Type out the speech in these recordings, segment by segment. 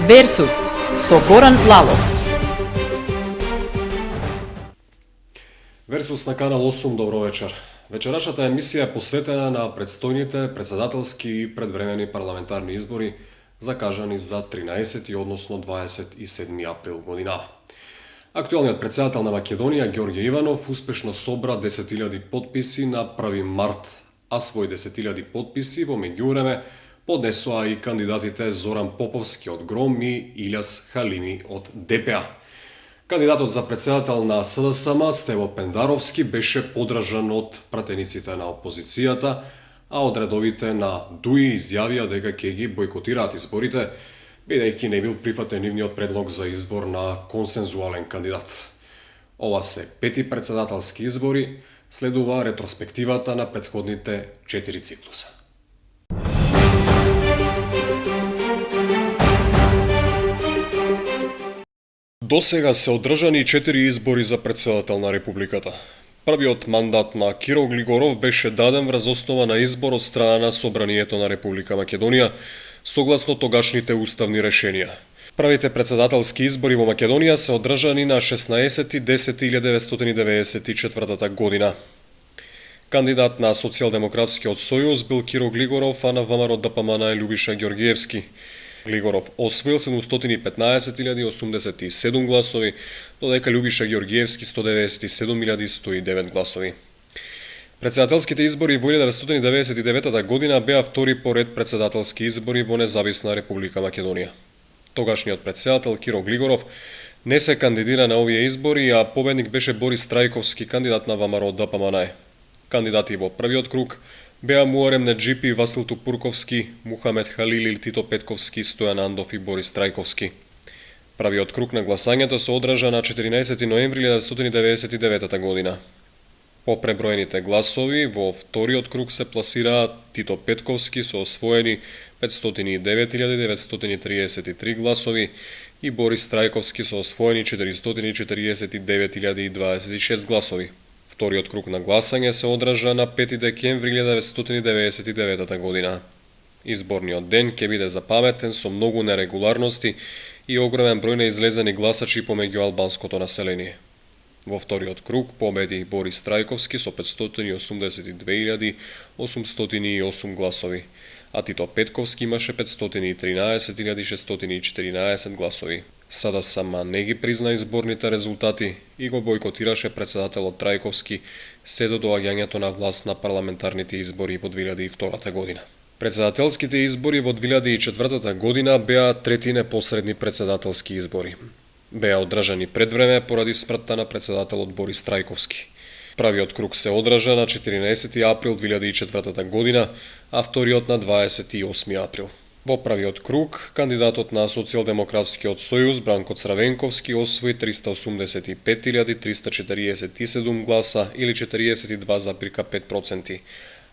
Версус со Горан Лалов. Версус на Канал 8, добро вечер. Вечерашната емисија е посветена на предстојните председателски и предвремени парламентарни избори закажани за 13, односно 27 април година. Актуелниот председател на Македонија, Ѓорѓе Иванов, успешно собра 10.000 подписи на 1 март, а свој 10.000 подписи во меѓувреме поднесоа и кандидатите Зоран Поповски од ГРОМ и Илјас Халими од ДПА. Кандидатот за председател на СДСМ, Стево Пендаровски, беше подражан од пратениците на опозицијата, а од редовите на ДУИ изјавија дека ќе ги бойкотираат изборите, бидејќи не бил прифатен нивниот предлог за избор на консензуален кандидат. Ова се пети председателски избори, следува ретроспективата на претходните 4 циклуса. До сега се одржани 4 избори за председател на Републиката. Првиот мандат на Киро Глигоров беше даден врз основа на избор од страна на Собранието на Република Македонија, согласно тогашните уставни решенија. Првите председателски избори во Македонија се одржани на 16.10.1994 година. Кандидат на Социјалдемократскиот сојуз бил Киро Глигоров, а на ВМРО ДПМН е Љубиша Ѓоргиевски. Глигоров освоил 715.087 гласови, додека Љубиша Ѓоргиевски 197.109 гласови. Председателските избори во 1999 година беа втори поред председателски избори во независна Република Македонија. Тогашниот председател Киро Глигоров не се кандидира на овие избори, а победник беше Борис Трајковски, кандидат на ВМРО ДПМН. Кандидати во првиот круг беа Муарем Неджипи, Васил Тупурковски, Мухамед Халили, Тито Петковски, Стојан Андов и Борис Трајковски. Првиот круг на гласањето се одржа на 14 ноември 1999 година. По преброените гласови, во вториот круг се пласираат Тито Петковски со освоени 509.933 гласови и Борис Трајковски со освоени 449.026 гласови. Вториот круг на гласање се одржа на 5 декември 1999 година. Изборниот ден ќе биде запаметен со многу нерегуларности и огромен број неизлезени гласачи помеѓу албанското население. Во вториот круг победи Борис Трајковски со 582.808 гласови, а Тито Петковски имаше 513.614 гласови. СДСМ не ги призна изборните резултати и го бойкотираше председателот Трајковски се до доаѓањето на власт на парламентарните избори во 2002 година. Председателските избори во 2004 година беа трети непосредни председателски избори. Беа одржани пред време поради смртта на председателот Борис Трајковски. Првиот круг се одржа на 14 април 2004 година, а вториот на 28 април. Во првиот круг, кандидатот на Социјалдемократскиот сојуз Бранко Црвенковски освои 385.347 гласа или 42,5%,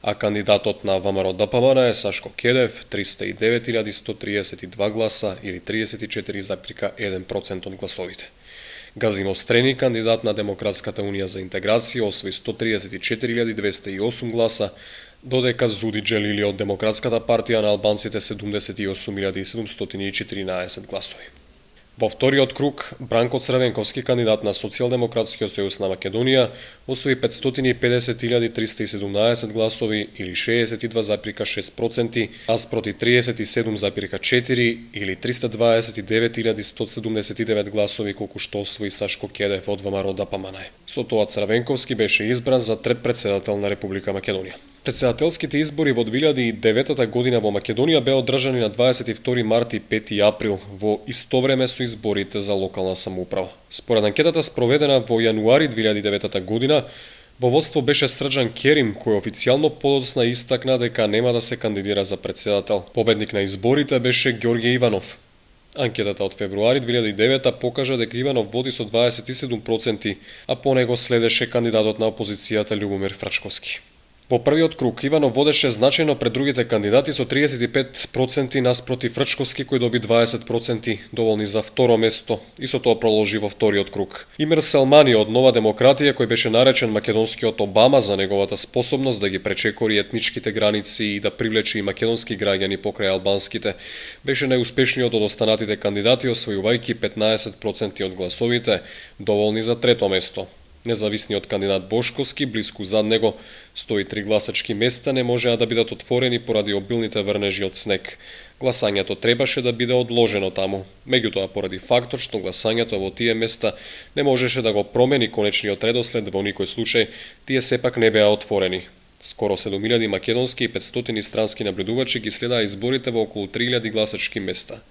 а кандидатот на ВМРО ДПМН е Сашко Кедев 309.132 гласа или 34,1% од гласовите. Газимо Стрени, кандидат на Демократската унија за интеграција, освои 134.208 гласа, додека Зуди Джелили од Демократската партија на албанците 78.714 гласови. Во вториот круг, Бранко Црвенковски, кандидат на Социјалдемократскиот сојуз на Македонија, освои 550.317 гласови или 62,6%, а спроти 37,4 или 329.179 гласови колку што освои Сашко Кедев од ВМРО ДПМН. Со тоа Црвенковски беше избран за трет председател на Република Македонија. Председателските избори во 2009 година во Македонија беа одржани на 22 март и 5 април во исто време со изборите за локална самоуправа. Според анкетата спроведена во јануари 2009 година, во водство беше Срđan Керим, кој официјално подоцна истакна дека нема да се кандидира за председател. Победник на изборите беше Ѓорѓе Иванов. Анкетата од февруари 2009 покажа дека Иванов води со 27%, а по него следеше кандидатот на опозицијата Љубомир Фрачковски. Во првиот круг Иванов водеше значајно пред другите кандидати со 35% наспроти Фрчковски кој доби 20%, доволни за второ место, и со тоа проложи во вториот круг. Имир Селмани од Нова демократија, кој беше наречен македонскиот Обама за неговата способност да ги пречекори етничките граници и да привлече и македонски граѓани покрај албанските, беше најуспешниот од останатите кандидати, освојувајќи 15% од гласовите, доволни за трето место. Независниот кандидат Бошковски, блиску зад него, 103 гласачки места не можеа да бидат отворени поради обилните врнежи од снег. Гласањето требаше да биде одложено таму. Меѓутоа, поради фактот што гласањето во тие места не можеше да го промени конечниот редослед во никој случај, тие сепак не беа отворени. Скоро 7000 македонски и 500 странски наблюдувачи ги следаа изборите во околу 3000 гласачки места.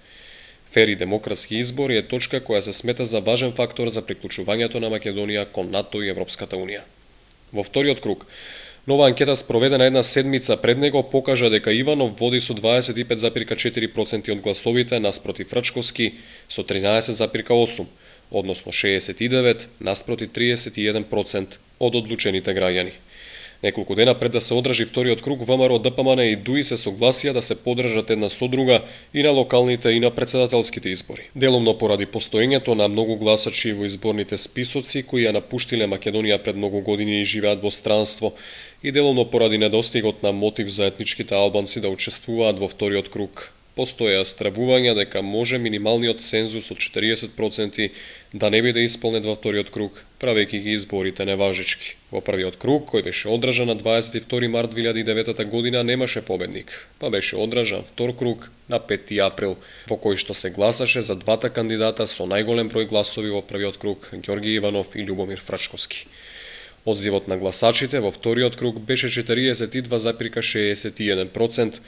Фер и демократски избори е точка која се смета за важен фактор за приклучувањето на Македонија кон НАТО и Европската Унија. Во вториот круг, нова анкета спроведена една седмица пред него покажа дека Иванов води со 25,4% од гласовите наспроти Фрчковски со 13,8%, односно 69 наспроти 31% од одлучените граѓани. Неколку дена пред да се одржи вториот круг, ВМРО, ДПМН и ДУИ се согласија да се подржат една со друга и на локалните и на претседателските избори. Делумно поради постоењето на многу гласачи во изборните списоци кои ја напуштиле Македонија пред многу години и живеат во странство, и делумно поради недостигот на мотив за етничките албанци да учествуваат во вториот круг. Постоја стравување дека може минималниот цензус од 40% да не биде исполнет во вториот круг, правејќи ги изборите неважечки. Во првиот круг, кој беше одржан на 22 март 2009 година, немаше победник, па беше одржан втор круг на 5 април, во кој што се гласаше за двата кандидата со најголем број гласови во првиот круг, Ѓорги Иванов и Љубомир Фрчковски. Одзивот на гласачите во вториот круг беше 42,61%,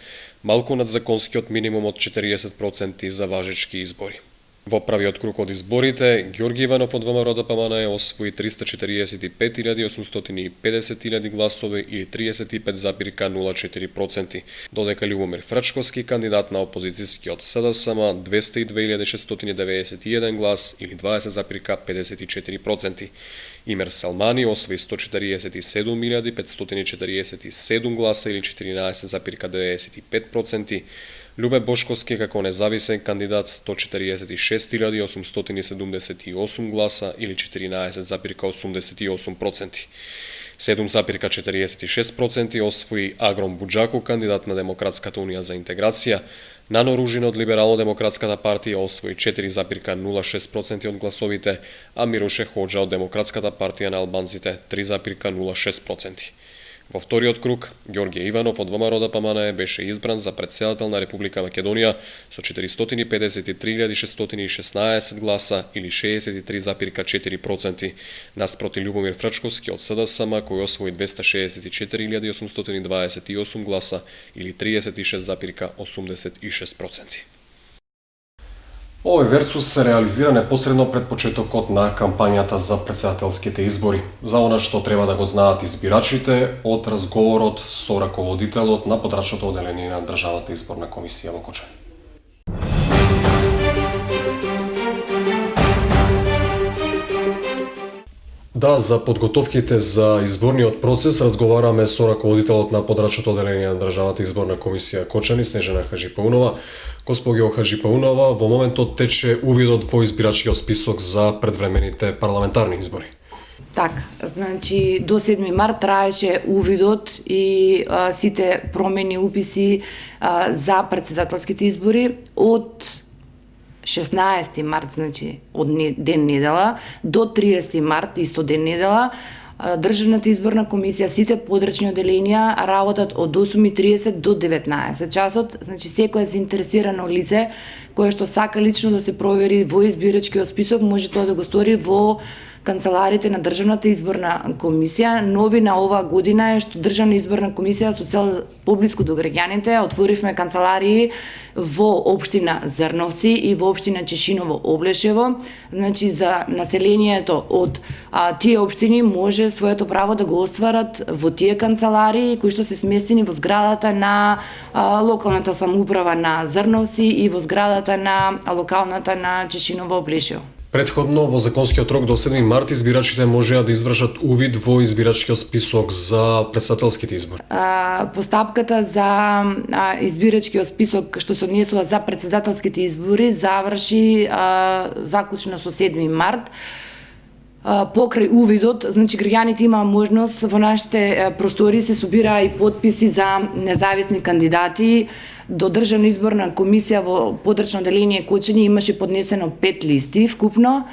малку над законскиот минимум од 40% за важечки избори. Во првиот круг од изборите, Ѓорги Иванов од ВМРО ДПМН освои 345.850 гласови или 35,04%, додека Љубомир Фрчковски, кандидат на опозицијскиот СДСМ, 202.691 глас или 20,54%. Имир Селмани освои 147.547 гласа или 14,95%, Љубе Бошковски како независен кандидат 146.878 гласа или 14,88%. 7,46% освои Агром Буџаку, кандидат на Демократската унија за интеграција. Нано Ружин од Либерално-демократската партија освои 4,06% од гласовите, а Мироше Хоџа од Демократската партија на албанците 3,06%. Во вториот круг, Ѓорги Иванов од ВМРО ДПМН беше избран за претседател на Република Македонија со 453.616 гласа или 63,4%, наспроти Љубомир Фрчковски од СДСМ кој освои 264.828 гласа или 36,86%. Овој версус се реализира непосредно пред почетокот на кампањата за претседателските избори. За она што треба да го знаат избирачите од разговорот со раководителот на подрачното оделение на Државната изборна комисија во Кочани. Да, за подготовките за изборниот процес разговараме со раководителот на подрачното оделение на Државната изборна комисија Кочани, Снежана Хаџипаунова. Госпоѓо Хаџипаунова, во моментот тече увидот во избирачкиот список за предвремените парламентарни избори. Така, значи до 7 март траеше увидот и сите промени уписи за претседателските избори од 16 март, значи од ден недела, до 30 март, исто ден недела, Државната изборна комисија, сите подрачни оделенија работат од 8:30 до 19 часот, значи секој заинтересирано лице кое што сака лично да се провери во избирачкиот список може тоа да го стори во канцеларите на Државната изборна комисија. Новина оваа година е што Државна изборна комисија со цел поблиску до граѓаните отворивме канцеларии во општина Зрновци и во општина Чешиново Облешево. Значи за населението од тие општини може своето право да го остварат во тие канцеларии кои што се сместени во зградата на локалната самоуправа на Зрновци и во зградата на локалната на Чешиново Облешево. Предходно во законскиот рок до 7 март избирачите можеа да извршат увид во избирачкиот список за председателските избори. Постапката за избирачкиот список што се однесува за председателските избори заврши заклучно со 7 март. Покрај увидот, значи граѓаните имаа можност во нашите простори се собираа и потписи за независни кандидати. До Државна изборна комисија во подрачно деление Кочани имаше поднесено 5 листи вкупно.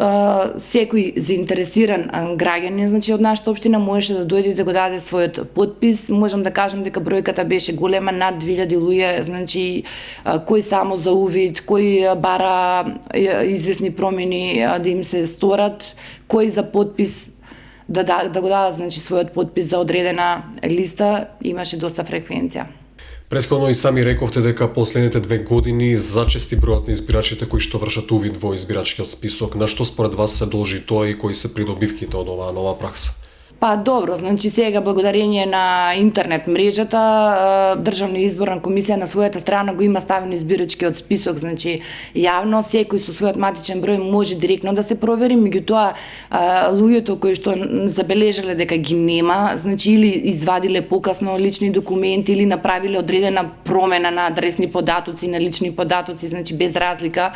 Секој заинтересиран граѓанин, значи од нашата општина можеше да дојде да го даде својот потпис. Можам да кажам дека бројката беше голема, над 2000 луѓе, значи кој само за увид, кој бара известни промени да им се сторат, кој за потпис да го дадат, значи својот потпис за одредена листа, имаше доста фреквенција. Претходно и сами рековте дека последните 2 години зачести бројот на избирачите кои што вршат увид во избирачкиот список. На што според вас се должи тоа и кои се придобивките од оваа нова пракса? Па добро, значи сега благодарение на интернет мрежата, Државна изборна комисија на својата страна го има ставен избирачкиот список, значи јавно секој со својот матичен број може директно да се провери, меѓутоа луѓето кои што забележале дека ги нема, значи или извадиле покасно лични документи или направиле одредена промена на адресни податоци, на лични податоци, значи без разлика,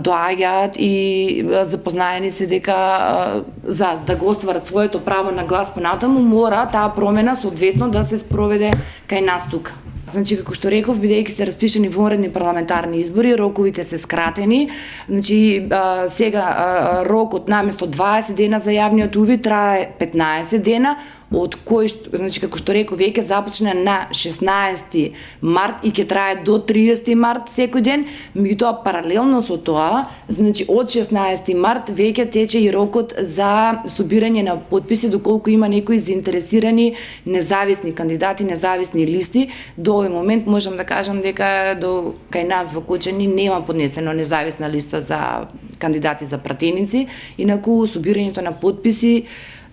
доаѓаат и запознаени се дека за да го остварат своето право на глас понатаму мора таа промена соодветно да се спроведе кај нас тука. Значи, како што реков, бидејќи се распишани вонредни парламентарни избори, роковите се скратени. Значи, сега рокот наместо 20 дена за јавниот увид трае 15 дена, од кој, значи, како што реков, веќе започна на 16 март и ќе трае до 30 март секој ден, меѓутоа паралелно со тоа, значи од 16 март веќе тече и рокот за собирање на потписи доколку има некои заинтересирани независни кандидати, независни листи. До овој момент можам да кажам дека до кај нас во Кочани нема поднесено независна листа за кандидати за пратеници, инаку собирањето на потписи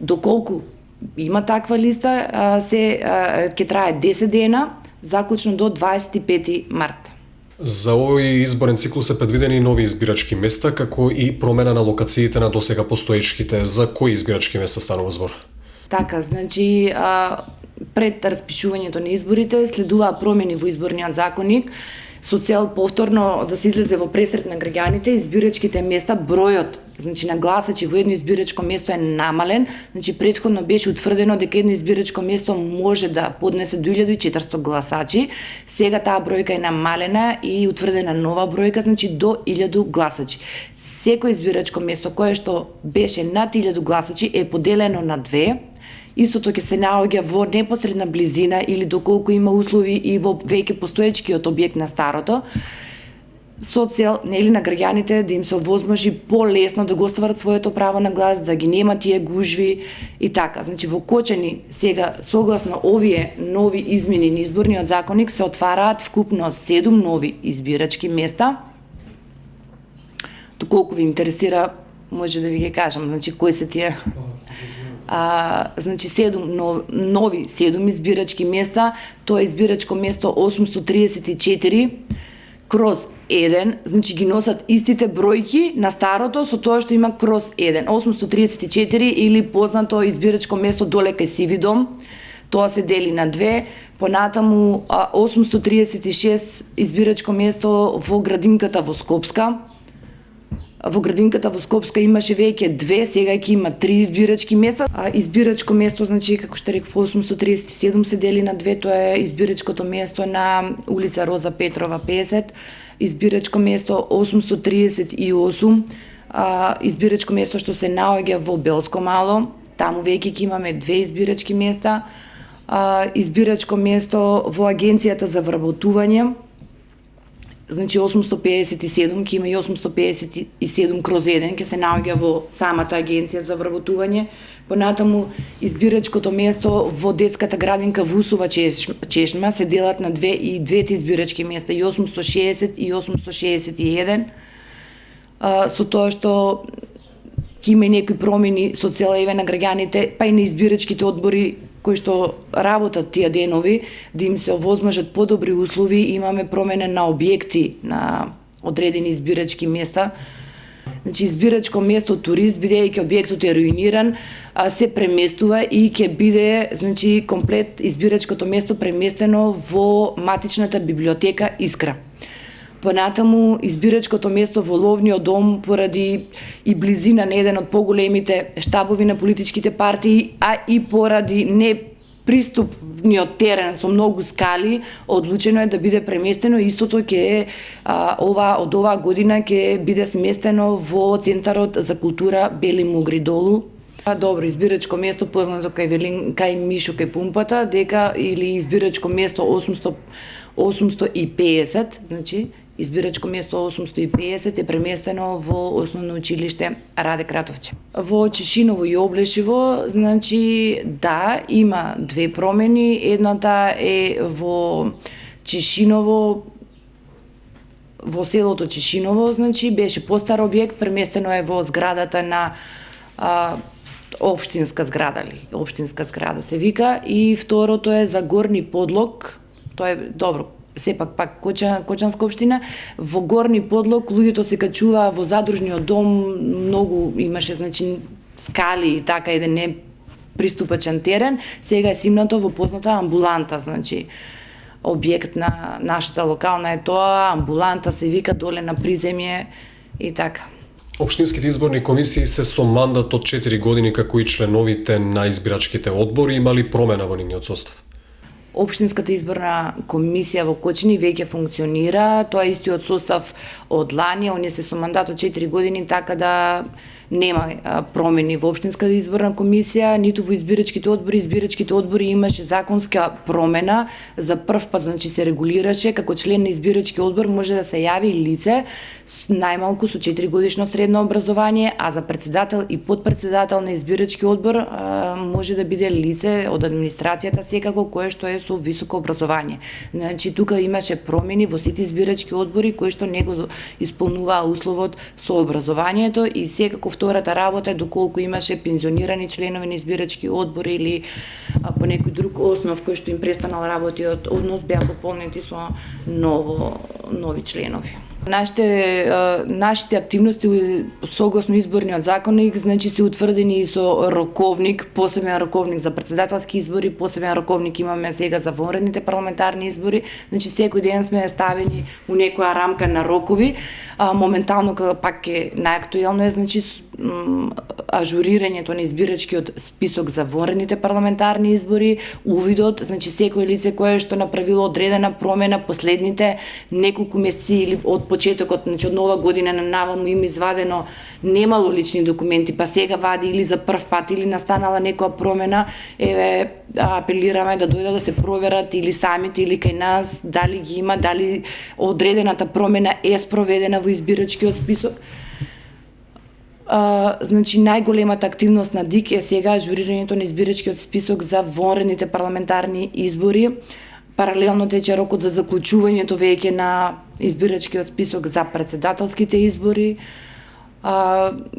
доколку има таква листа, ќе трае 10 дена, заклучно до 25 март. За овој изборен циклус се предвидени нови избирачки места, како и промена на локациите на досега постоечките. За кои избирачки места станува збор? Така, значи, пред распишувањето на изборите следуваа промени во изборниот законник со цел повторно да се излезе во пресрет на граѓаните, избирачките места, бројот, значи на гласачи во едно избирачко место е намален, значи претходно беше утврдено дека едно избирачко место може да поднесе до 1400 гласачи, сега таа бројка е намалена и утврдена нова бројка, значи до 1000 гласачи. Секој избирачко место кое што беше над 1000 гласачи е поделено на две. Истото ќе се наоѓа во непосредна близина или доколку има услови и во веќе постоечкиот објект на старото, со цел нели на граѓаните да им се овозможи полесно да го остварат своето право на глас, да ги нема тие гужви и така. Значи во Кочани сега согласно овие нови измени на изборниот законник се отвараат вкупно 7 нови избирачки места. Доколку ви интересира, може да ви ги кажам, значи кои се тие. Значи 7 избирачки места, тоа е избирачко место 834 кроз 1, значи ги носат истите бројки на старото со тоа што има кроз 1. 834 или познато избирачко место доле кај Сивидом, тоа се дели на две, понатаму 836 избирачко место во градинката во Скопска. Во градинката во Скопска имаше веќе 2, сега ќе има 3 избирачки места. Избирачко место, значи, како што реков, 837 се дели на 2, тоа е избирачкото место на улица Роза Петрова 50, избирачко место 838, избирачко место што се наоѓа во Белско мало, таму веќе ќе имаме 2 избирачки места, избирачко место во Агенцијата за вработување, значи 857, ќе има и 857 кроз 1, ќе се наоѓа во самата агенција за вработување. Понатаму избирачкото место во детската градинка Вусова Чешма се делат на 2 и двете избирачки места, и 860 и 861. Со тоа што ќе има некои промени со цел на граѓаните, па и на избирачките одбори кои што работат тие денови, да им се овозможат подобри услови, имаме промена на објекти на одредени избирачки места. Значи избирачко место турист, бидејќи објектот е руиниран, се преместува и ќе биде, значи, комплет избирачкото место преместено во матичната библиотека Искра. Понатаму, избирачкото место во Ловниот дом, поради и близина на еден од поголемите штабови на политичките партии, а и поради неприступниот терен со многу скали, одлучено е да биде преместено. Истото ќе од оваа година ќе биде сместено во Центарот за култура Бели Мугри долу. Добро, избирачко место познато кај Мишо кај пумпата, дека или избирачко место 850, значи избирачко место 850 е преместено во Основно училиште Раде Кратовче. Во Чешиново и Облешево, значи, да, има две промени. Едната е во Чешиново, во селото Чешиново, значи, беше постар објект, преместено е во зградата на општинска зграда се вика, и второто е за Горни Подлог, тоа е добро, сепак пак Кочанска општина. Во Горни Подлог луѓето се качуваа во задружниот дом, многу имаше, значи, скали и така еден неприступачен терен. Сега е симнато во позната амбуланта, значи објект на нашата локална е тоа, амбуланта се вика доле на приземје и така. Општинските изборни комисии се со мандат од 4 години, како и членовите на избирачките одбори, имали промена во нивниот состав? Општинската изборна комисија во Кочани веќе функционира, тоа е истиот состав од лани, оние се со мандат од 4 години, така да нема промени во општинската изборна комисија, ниту во избирачките одбори. Избирачките одбори имаше законска промена, за прв пат, значи, се регулираше како член на избирачки одбор може да се јави лице најмалку со 4 годишно средно образование, а за председател и подпредседател на избирачки одбор може да биде лице од администрацијата секако кое што е со високо образование. Значи, тука имаше промени во сите избирачки одбори кои што не го исполнуваа условот со образованието, и секако втората работа е доколку имаше пензионирани членови на избирачки одбори или по некој друг основ кој што им престанал работиот однос, беа пополнети со нови членови. Нашите активности согласно изборниот законник, значи, се утврдени и со роковник, посебен роковник за председателски избори, посебен роковник имаме сега за вонредните парламентарни избори. Значи, секој ден сме ставени у некоја рамка на рокови. Моментално пак е најактуелно е, значи, ажурирањето на избирачкиот список за вонредните парламентарни избори, увидот, значи секој лице кое што направило одредена промена последните неколку месеци или од почетокот, значи од нова година на наваму им извадено немало лични документи, па сега вади или за прв пат или настанала некоја промена, апелираме да дојдат да се проверат или самите или кај нас дали ги има, дали одредената промена е спроведена во избирачкиот список. Значи, најголемата активност на ДИК е сега ажурирањето на избирачкиот список за вонредните парламентарни избори. Паралелно тече рокот за заклучувањето веќе на избирачкиот список за председателските избори,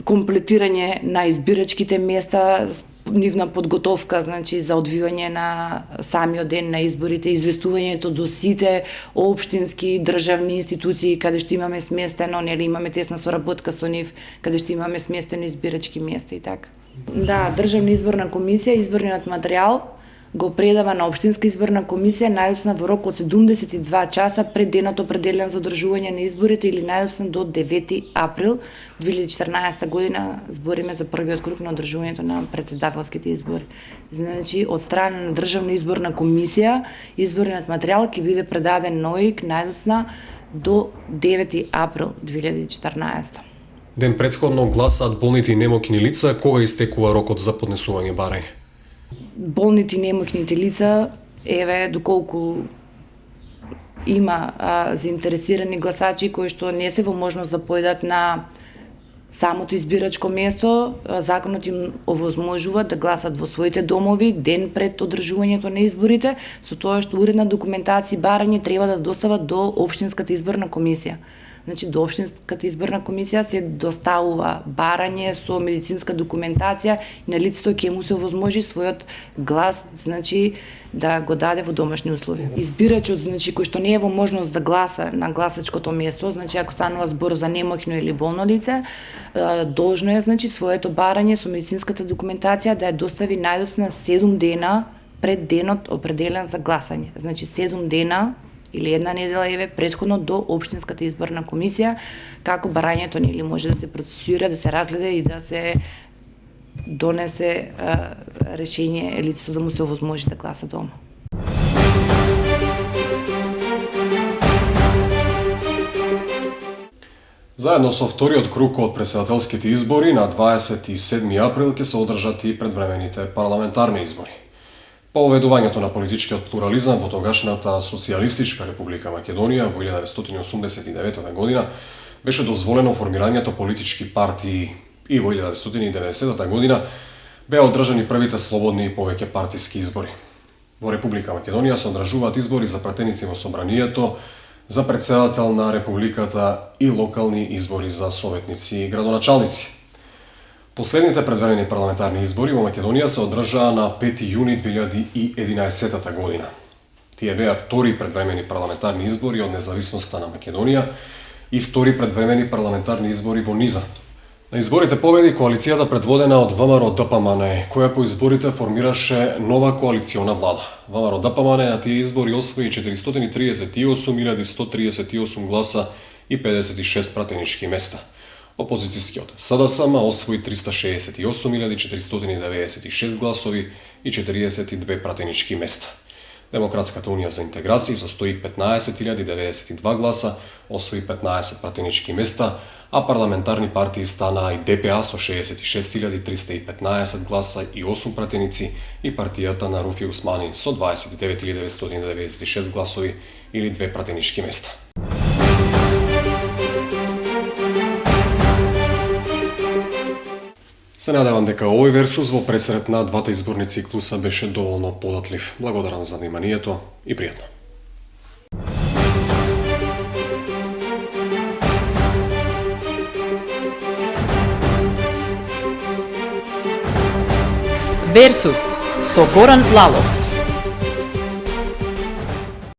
комплетирање на избирачките места, нивна подготовка, значи, за одвивање на самиот ден на изборите, известувањето до сите општински државни институции каде што имаме сместено, нели имаме тесна соработка со нив, каде што имаме сместено избирачки места и така. Да, Државна изборна комисија, изборниот материјал го предава на Општинска изборна комисија најдоцна во рок од 72 часа пред денот определен за одржување на изборите или најдоцна до 9 април 2014 година. Збориме за првиот круг на одржувањето на председателските избори. Значи, од страна на Државна изборна комисија, изборниот материјал ќе биде предаден на ОИК најдоцна до 9 април 2014. Ден претходно гласаат болните и немокни лица, кога истекува рокот за поднесување барање? Болните и немокните лица, доколку има заинтересирани гласачи кои што не се во можност да појдат на самото избирачко место, законот им овозможува да гласат во своите домови ден пред одржувањето на изборите, со тоа што уредна документација и барање треба да достават до Општинската изборна комисија. значи до општинската изборна комисија се доставува барање со медицинска документација и на лицето ќе му се овозможи својот глас, значи да го даде во домашни услови. Избирачот, значи кој што не е во можност да гласа на гласачкото место, значи ако станува збор за немоќно или болно лице, должно е значи своето барање со медицинската документација да ја достави најдоцна 7 дена пред денот определен за гласање. Значи 7 дена или една недела еве претходно до општинската изборна комисија, како барањето нели може да се процесуира, да се разгледа и да се донесе решение лицето да му се овозможи да гласа дома. Заедно со вториот круг од претседателските избори на 27 април ќе се одржат и предвремените парламентарни избори. По уведувањето на политичкиот плурализам во тогашната Социјалистичка република Македонија во 1989 година беше дозволено формирањето политички партии и во 1990 година беа одржани првите слободни и повеќе партиски избори. Во Република Македонија се одржуваат избори за пратеници во собранието, за претседател на републиката и локални избори за советници и градоначалници. Последните предвремени парламентарни избори во Македонија се одржаа на 5 јуни 2011 година. Тие беа втори предвремени парламентарни избори од независноста на Македонија и втори предвремени парламентарни избори во низа. На изборите победи коалицијата предводена од ВМРО-ДПМН, која по изборите формираше нова коалициона влада. ВМРО-ДПМН на тие избори освои 438.138 гласа и 56 пратенички места. Опозицијскиот СДСМ освои 368.496 гласови и 42 пратенички места. Демократската унија за интеграција состои 15.092 гласа, освои 15 пратенички места, а парламентарни партии станаа и ДПА со 66.315 гласа и 8 пратеници и партијата на Руфи Усмани со 29.996 гласови или 2 пратенички места. Се надевам дека овој версус во пресрет на двата изборни циклуса беше доволно податлив. Благодарам за вниманието и пријатно. Версус со Горан Лалов.